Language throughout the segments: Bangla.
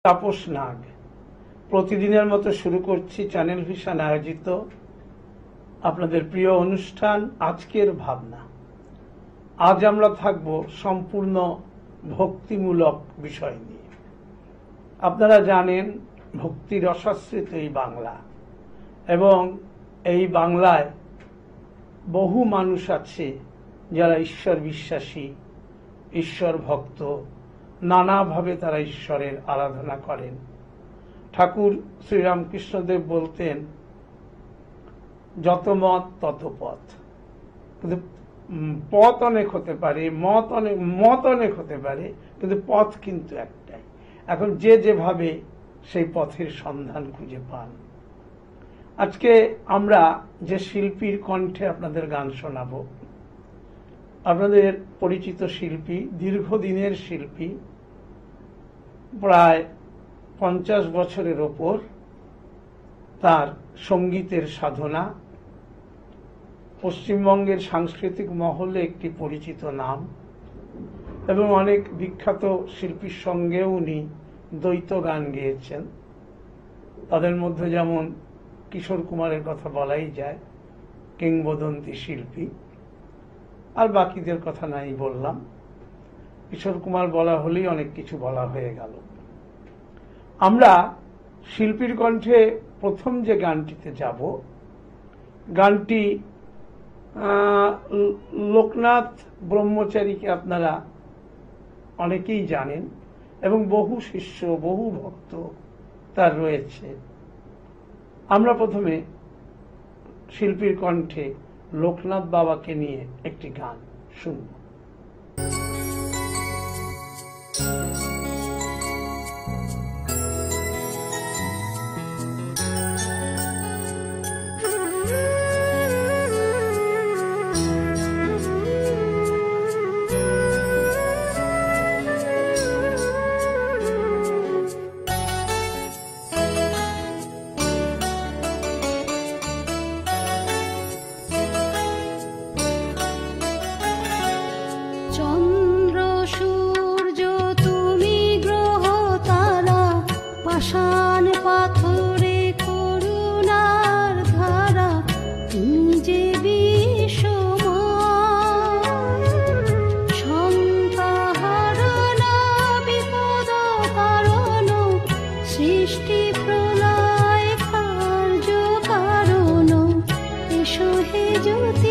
তাপস নাগ প্রতিদিনের মতো শুরু করছি চ্যানেল ভিশন আয়োজিত আপনাদের প্রিয় অনুষ্ঠান আজকের ভাবনা। আজ আমরা থাকব সম্পূর্ণ ভক্তিমূলক বিষয় নিয়ে। আপনারা জানেন ভক্তি রসাশ্রিত এই বাংলা, এবং এই বাংলায় বহু মানুষ আছে যারা ঈশ্বর বিশ্বাসী, ঈশ্বর ভক্ত, নানাভাবে তারা ঈশ্বরের আরাধনা করেন। ঠাকুর শ্রীরামকৃষ্ণদেব বলতেন, যত মত তত পথ। কিন্তু পথ অনেক হতে পারে, মত অনেক হতে পারে, কিন্তু পথ কিন্তু একটাই। এখন যে যেভাবে সেই পথের সন্ধান খুঁজে পান। আজকে আমরা যে শিল্পীর কণ্ঠে আপনাদের গান শোনাবো, আপনাদের পরিচিত শিল্পী, দীর্ঘদিনের শিল্পী, প্রায় 50 বছরের ওপর তার সঙ্গীতের সাধনা, পশ্চিমবঙ্গের সাংস্কৃতিক মহলে একটি পরিচিত নাম, এবং অনেক বিখ্যাত শিল্পীর সঙ্গেও উনি দ্বৈত গান গেয়েছেন। তাদের মধ্যে যেমন কিশোর কুমারের কথা বলাই যায়, কিংবদন্তি শিল্পী। আর বাকিদের কথা নাই বললাম, কিশোর কুমার বলা হলেই অনেক কিছু বলা হয়ে গেল। আমরা শিল্পীর কণ্ঠে প্রথম যে গানটিতে যাব, গানটি লোকনাথ ব্রহ্মচারীকে আপনারা অনেকেই জানেন, এবং বহু শিষ্য, বহু ভক্ত তার রয়েছে। আমরা প্রথমে শিল্পীর কণ্ঠে লোকনাথ বাবাকে নিয়ে একটি গান শুনব। জ্যোতি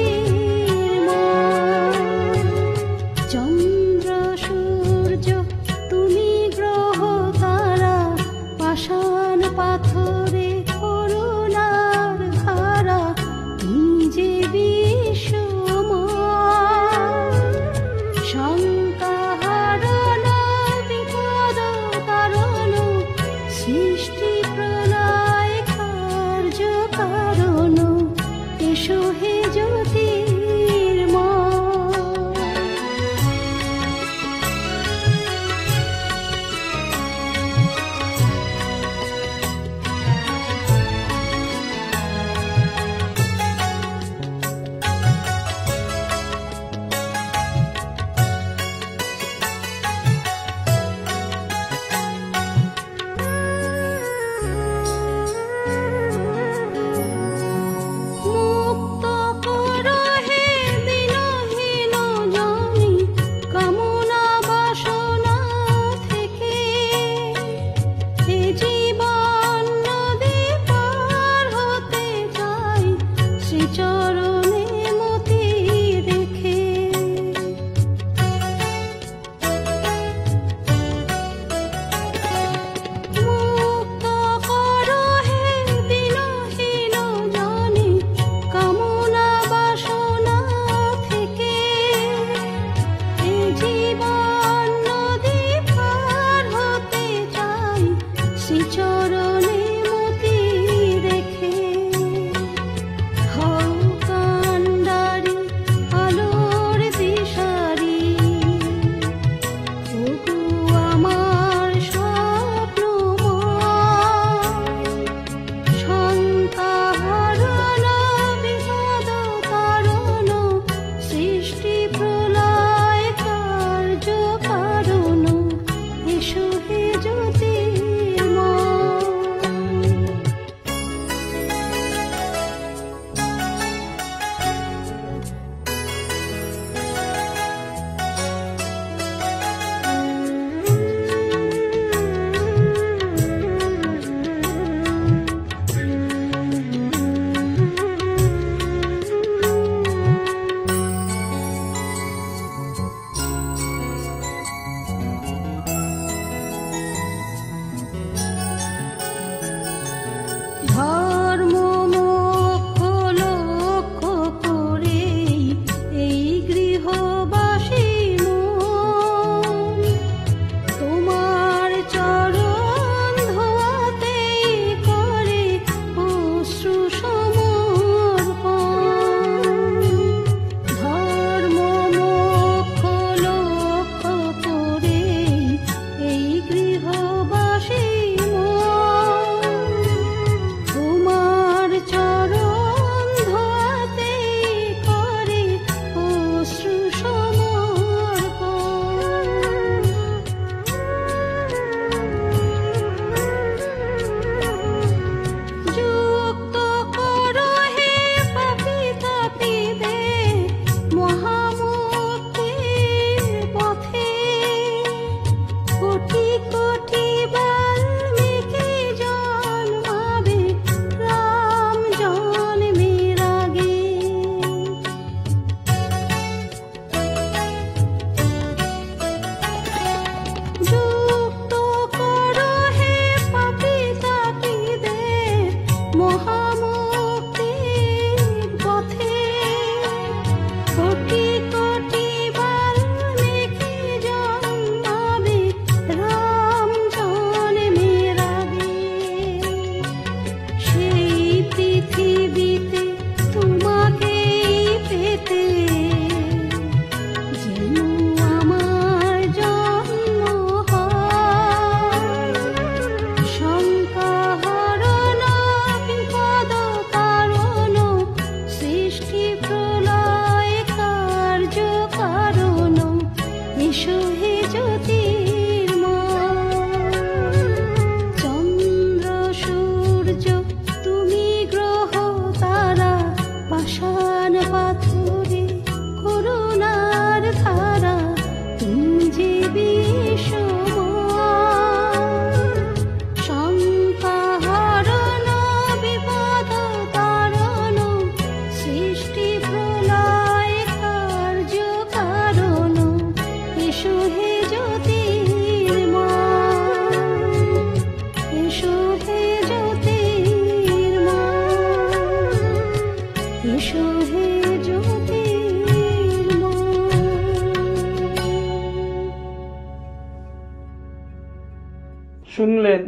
শুনলেন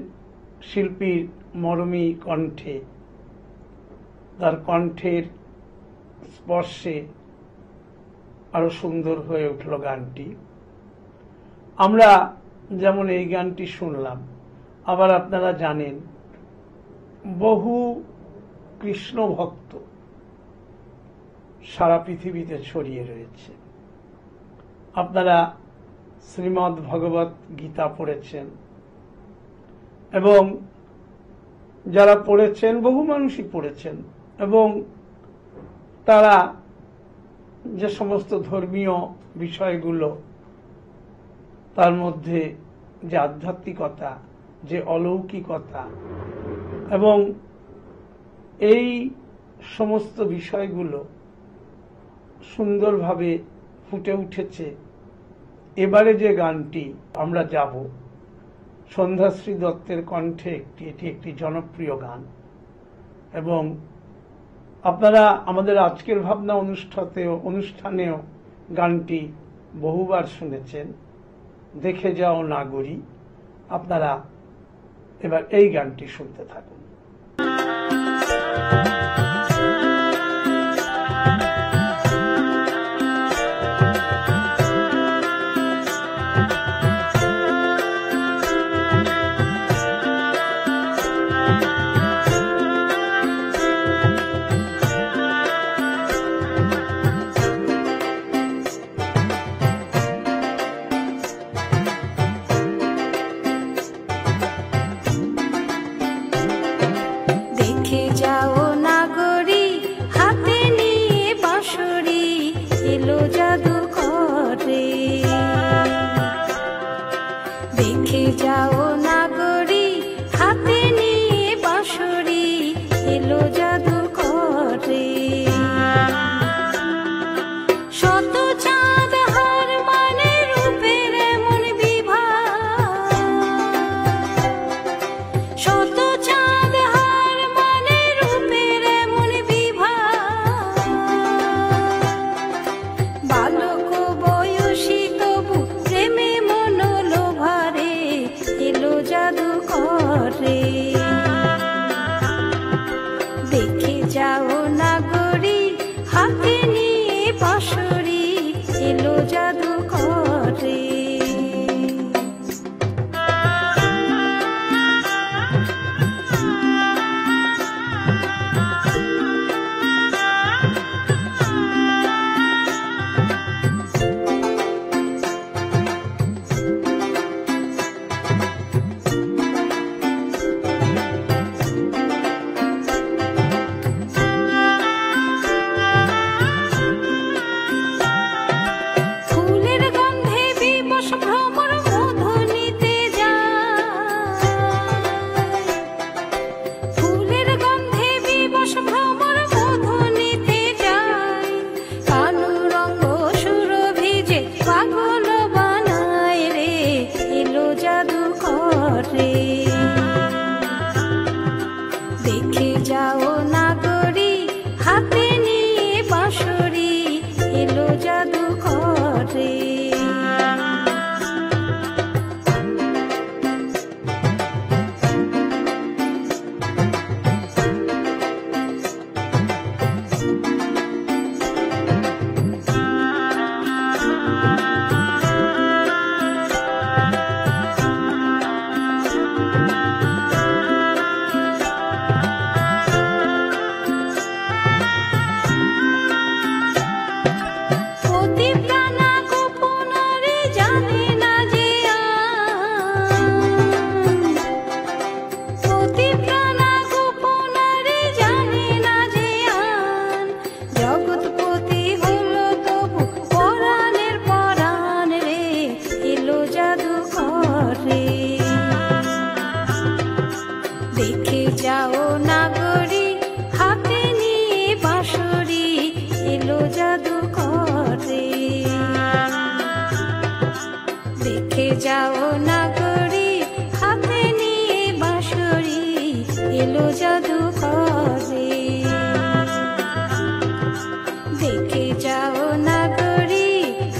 শিল্পীর মরমী কণ্ঠে, তার কণ্ঠের স্পর্শে আরো সুন্দর হয়ে উঠল গানটি। আমরা যেমন এই গানটি শুনলাম, আবার আপনারা জানেন বহু কৃষ্ণ ভক্ত সারা পৃথিবীতে ছড়িয়ে রয়েছে। আপনারা শ্রীমদ্ ভগবত গীতা পড়েছেন, এবং যারা পড়েছেন বহু মানুষই পড়েছেন, এবং তারা যে সমস্ত ধর্মীয় বিষয়গুলো, তার মধ্যে যে আধ্যাত্মিকতা, যে অলৌকিকতা এবং এই সমস্ত বিষয়গুলো সুন্দরভাবে ফুটে উঠেছে। এবারে যে গানটি আমরা যাব, সন্ধ্যাশ্রী দত্তের কণ্ঠে এটি একটি জনপ্রিয় গান, এবং আপনারা আমাদের আজকের ভাবনা অনুষ্ঠানেও গানটি বহুবার শুনেছেন, দেখে যাও নাগরী। আপনারা এবার এই গানটি শুনতে থাকুন।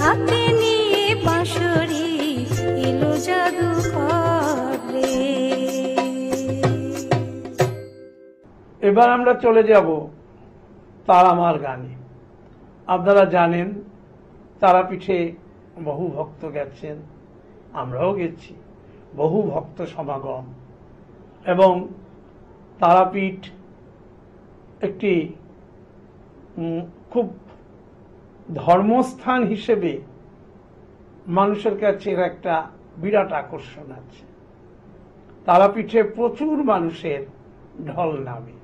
হাতে নিয়ে বাঁশরি এলো জাদু করে। এবার আমরা চলে যাব তারামার গানে। আপনারা জানেন তারাপীঠে বহু ভক্ত গেছেন, আমরাও গেছি, বহু ভক্ত সমাগম, এবং তারাপীঠ একটি খুব ধর্মস্থান হিসেবে মানুষের কাছে এর একটা বিরাট আকর্ষণ আছে। তারাপীঠে প্রচুর মানুষের ঢল নামে,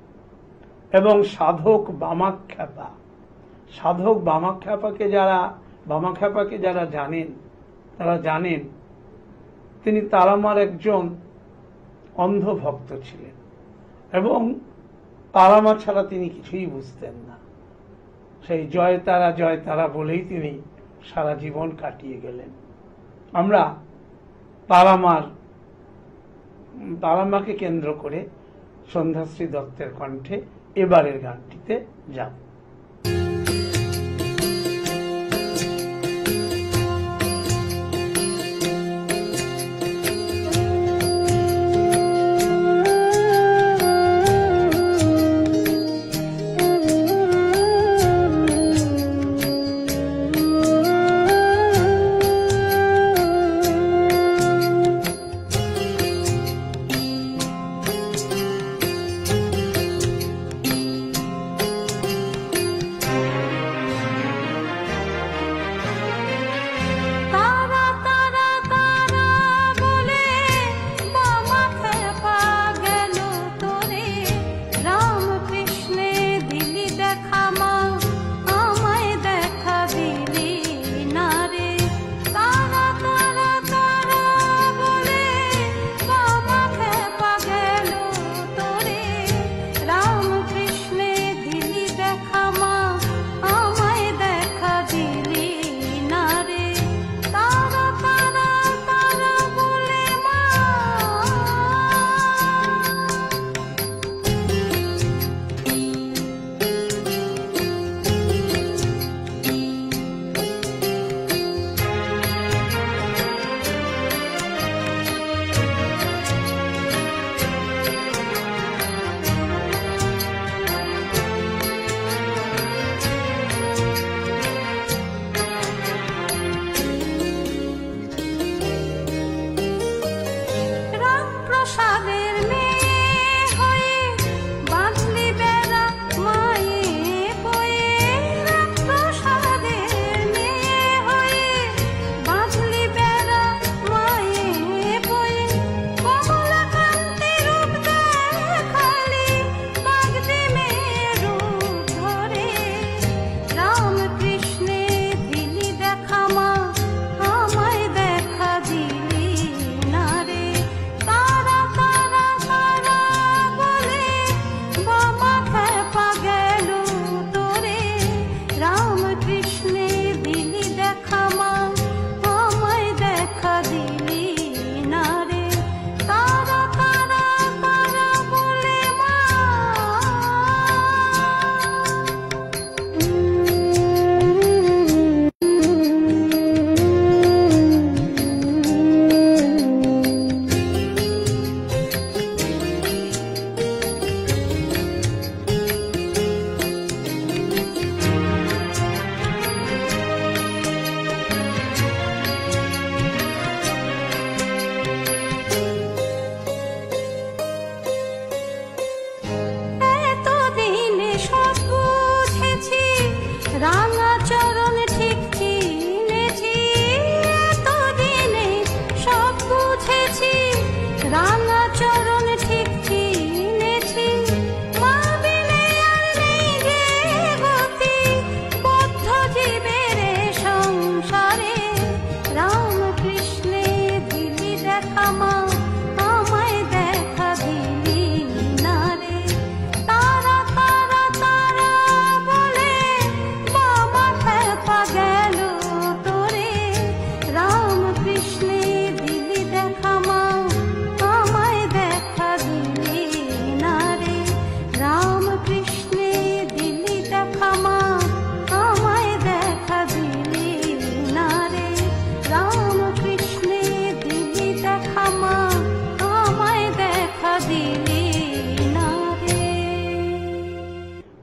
এবং সাধক বামাখ্যাপাকে যারা জানেন তারা জানেন তিনি তারামার একজন অন্ধ ভক্ত ছিলেন, এবং তারামা ছাড়া তিনি কিছুই বুঝতেন না। সেই জয় তারা বলেই তিনি সারা জীবন কাটিয়ে গেলেন। আমরা তারামাকে কেন্দ্র করে সন্ধ্যাশ্রী দত্তের কণ্ঠে এবারের গানটিতে যাব।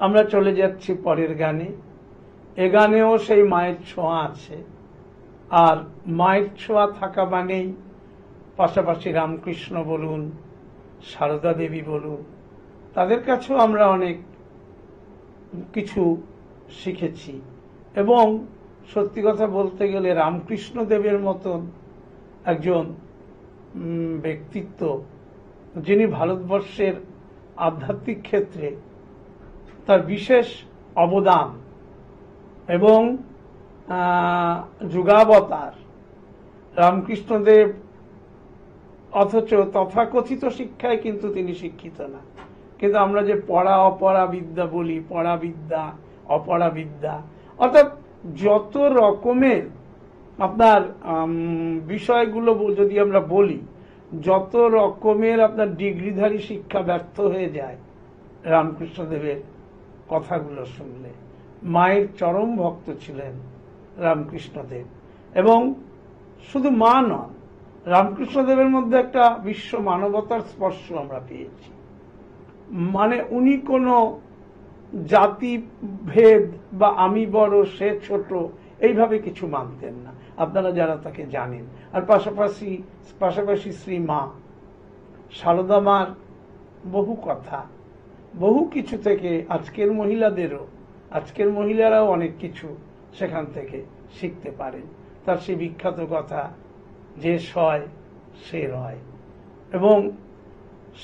আমরা চলে যাচ্ছি পরের গানে। এ গানেও সেই মায়ের ছোঁয়া আছে, আর মায়ের ছোঁয়া থাকা মানেই পাশাপাশি রামকৃষ্ণ বলুন, সারদা দেবী বলুন, তাদের কাছেও আমরা অনেক কিছু শিখেছি। এবং সত্যি কথা বলতে গেলে রামকৃষ্ণ দেবের মতন একজন ব্যক্তিত্ব, যিনি ভারতবর্ষের আধ্যাত্মিক ক্ষেত্রে তার বিশেষ অবদান এবং যুগাবতার, রামকৃষ্ণদেব অথচ তথাকথিত শিক্ষায় কিন্তু তিনি শিক্ষিত না। কিন্তু আমরা যে পড়া অপরা বিদ্যা বলি, পড়া বিদ্যা অপরা বিদ্যা, অর্থাৎ যত রকমের আপনার বিষয়গুলো যদি আমরা বলি, যত রকমের আপনার ডিগ্রিধারী শিক্ষা ব্যর্থ হয়ে যায় রামকৃষ্ণদেবের কথাগুলো শুনলে। মায়ের চরম ভক্ত ছিলেন রামকৃষ্ণদেব, এবং শুধু মা নন, রামকৃষ্ণদেবের মধ্যে একটা বিশ্ব মানবতার স্পর্শ আমরা পেয়েছি। মানে উনি কোনো জাতি ভেদ বা আমি বড় সে ছোট এইভাবে কিছু মানতেন না, আপনারা যারা তাকে জানেন। আর পাশাপাশি শ্রী মা সারদা মার বহু কথা, বহু কিছু থেকে আজকের মহিলারাও অনেক কিছু সেখান থেকে শিখতে পারেন। তার সেই বিখ্যাত কথা, যে সয় সে রয়। এবং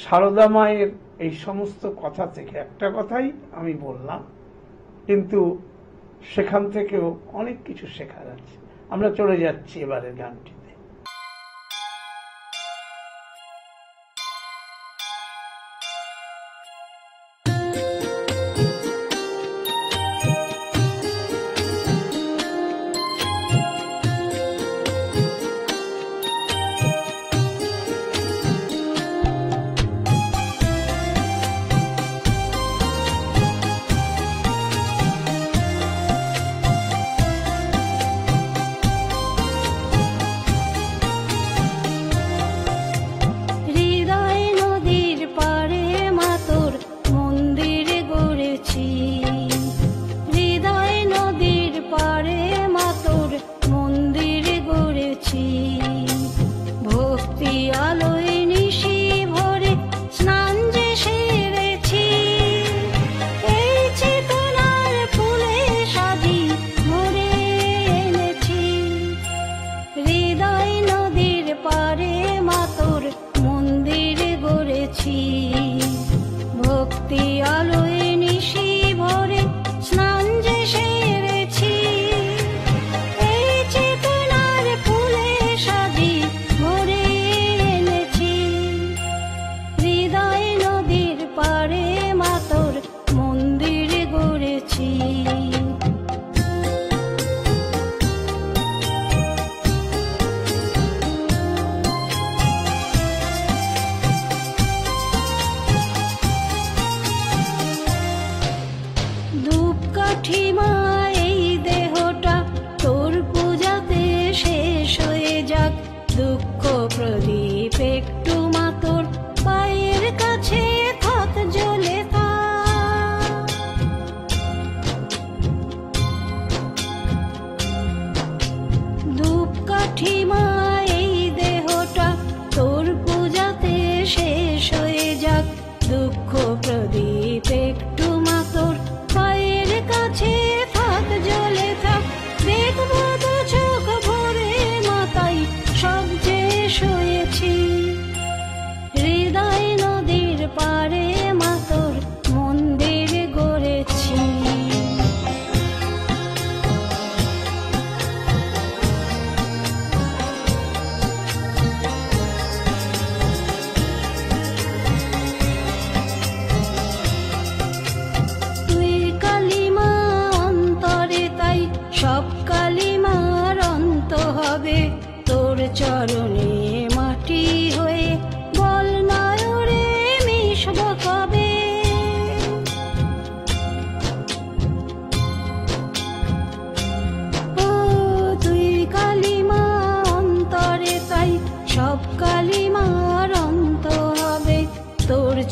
সারদা মায়ের এই সমস্ত কথা থেকে একটা কথাই আমি বললাম, কিন্তু সেখান থেকেও অনেক কিছু শেখার আছে। আমরা চলে যাচ্ছি এবারের গানটিতে।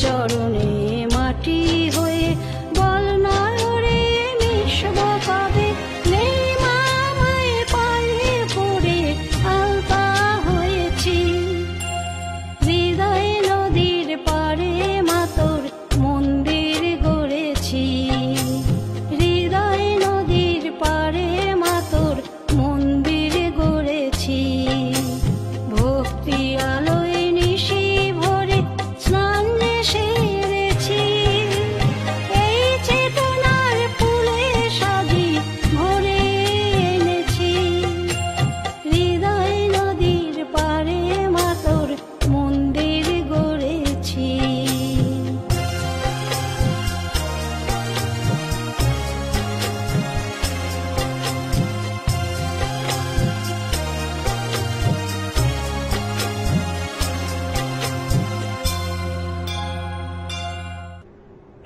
চরণে মাটি হয়ে বল না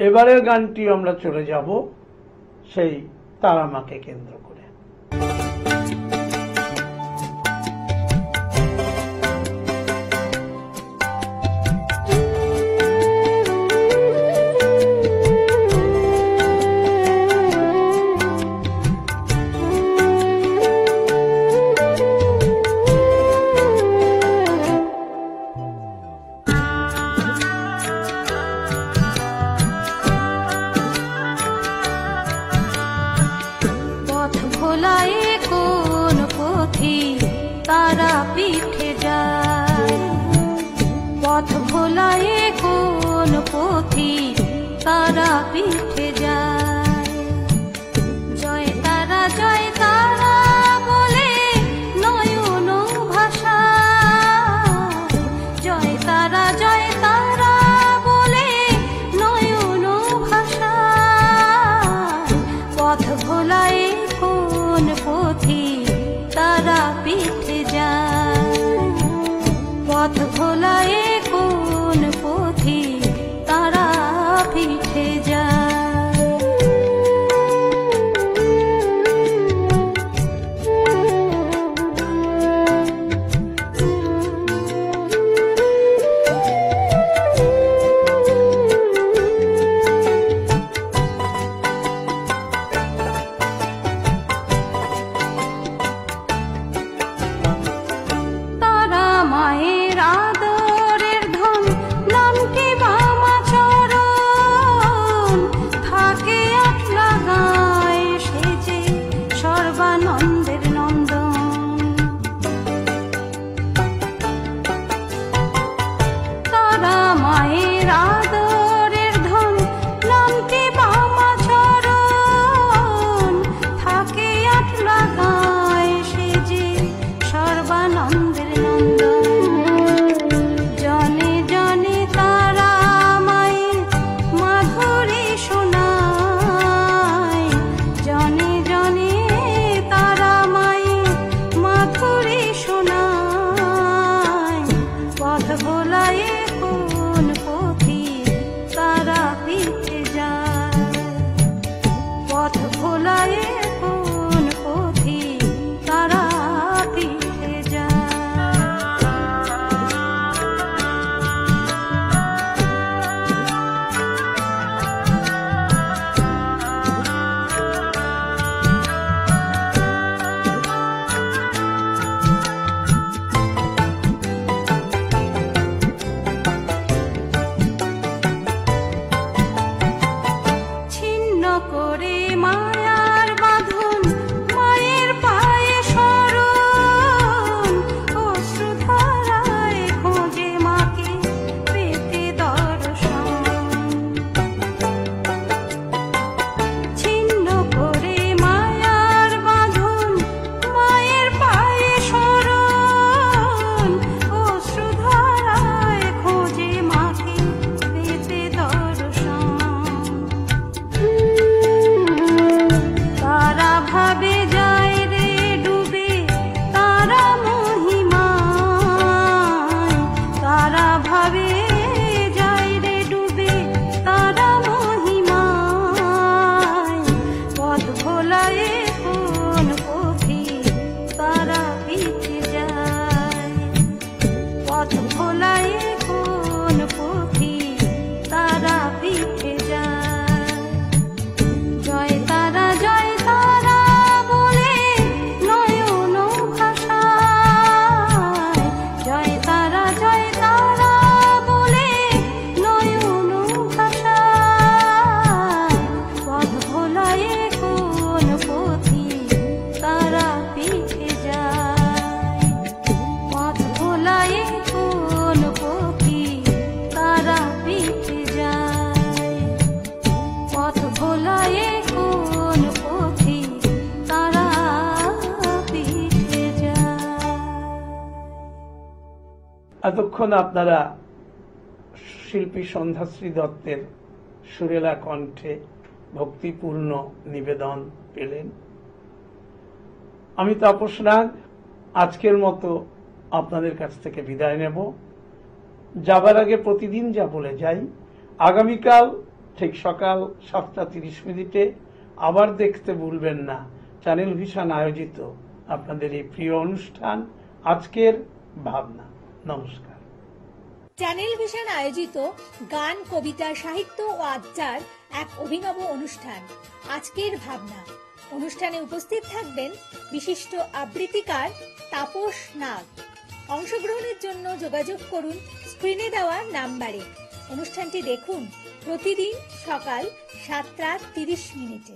এবারের গানটি আমরা চলে যাব সেই তারা মাকে কেন্দ্র করে। তারা পিঠে যায়, পথ ভোলায় কোন পথি তারা পিঠে যায়। জয় তারা বলে নয়ন ভাষা, জয় তারা বলে নয়ন ভাষা। পথ ভোলায় কোন পথি তারা পিঠে যায়, পথ ভোলায় কোন পথি তারা পিঠে যায়। এতক্ষণ আপনারা শিল্পী সন্ধ্যাশ্রী দত্তের সুরেলা কণ্ঠে ভক্তিপূর্ণ নিবেদন পেলেন। আমি তাপস নাগ আজকের মতো আপনাদের কাছ থেকে বিদায় নেব। যাবার আগে প্রতিদিন যা বলে যাই, আগামীকাল ঠিক সকাল 7:30 আবার দেখতে ভুলবেন না চ্যানেল ভিশন আয়োজিত আপনাদের এই প্রিয় অনুষ্ঠান আজকের ভাবনা। নমস্কার। চ্যানেল ভিশন আয়োজিত গান, কবিতা, সাহিত্য ও আড্ডার এক অভিনব অনুষ্ঠান আজকের ভাবনা। অনুষ্ঠানে উপস্থিত থাকবেন বিশিষ্ট আবৃত্তিকার তাপস নাগ। অংশগ্রহণের জন্য যোগাযোগ করুন স্ক্রিনে দেওয়া নাম্বারে। অনুষ্ঠানটি দেখুন প্রতিদিন সকাল 7:30।